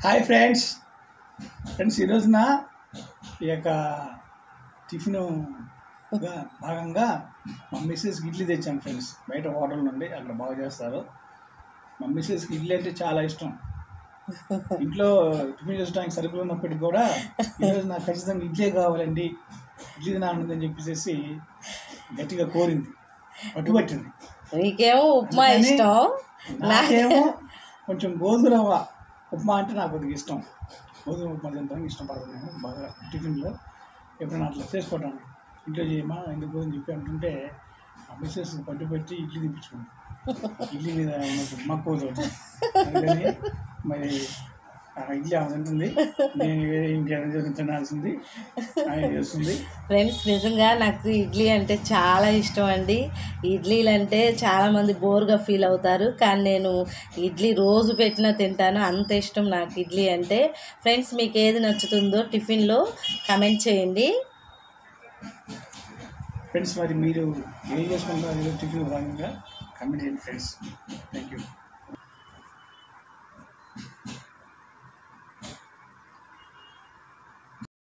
Hi friends ఈ రోజున ఈ యొక్క టిఫిన్ భాగంగా మా మిస్సెస్కి ఇడ్లీ తెచ్చాను ఫ్రెండ్స్. బయట హోటల్ నుండి అక్కడ బాగా చేస్తారు. మా మిస్సెస్కి ఇడ్లీ అంటే చాలా ఇష్టం. ఇంట్లో టిఫిన్ చేసుకోవడానికి సరుకులు ఉన్నప్పటికీ కూడా ఈరోజు నాకు ఖచ్చితంగా ఇడ్లీ కావాలండి, ఇడ్లీ తినాలని చెప్పేసి గట్టిగా కోరింది, పట్టుబట్టింది. నీకేమో ఉప్మా ఇష్టం, నాకేమో కొంచెం గోధుమ ఉప్మా అంటే నాకు కొద్దిగా ఇష్టం. గోధుమ ఉప్మా తింటానికి ఇష్టపడతాను నేను బాగా. టిఫిన్లో ఎప్పుడైనా అట్లా చేసుకోవటానికి ఇంట్లో చేయమా ఎందుకు అని చెప్పి అంటుంటే ఆ మిస్సెస్ పట్టుబట్టి ఇడ్లీ తిప్పించుకుంది. ఇడ్లీ మీద మక్కువతో అందుకని మరి ఇడ్లీ ఆమె తింటుంది, నేను ఇంకేదైనా తినాల్సింది ఆయన చేస్తుంది. ఫ్రెండ్స్ నిజంగా నాకు ఇడ్లీ అంటే చాలా ఇష్టం అండి. ఇడ్లీలు అంటే చాలామంది బోర్గా ఫీల్ అవుతారు, కానీ నేను ఇడ్లీ రోజు పెట్టినా తింటాను, అంత ఇష్టం నాకు ఇడ్లీ అంటే. ఫ్రెండ్స్ మీకు ఏది నచ్చుతుందో టిఫిన్లో కమెంట్ చేయండి ఫ్రెండ్స్. మరి మీరు ఏం చేసుకుంటారు టిఫిన్ భాగంగా కమెంట్ చేయండి ఫ్రెండ్స్. Thank you.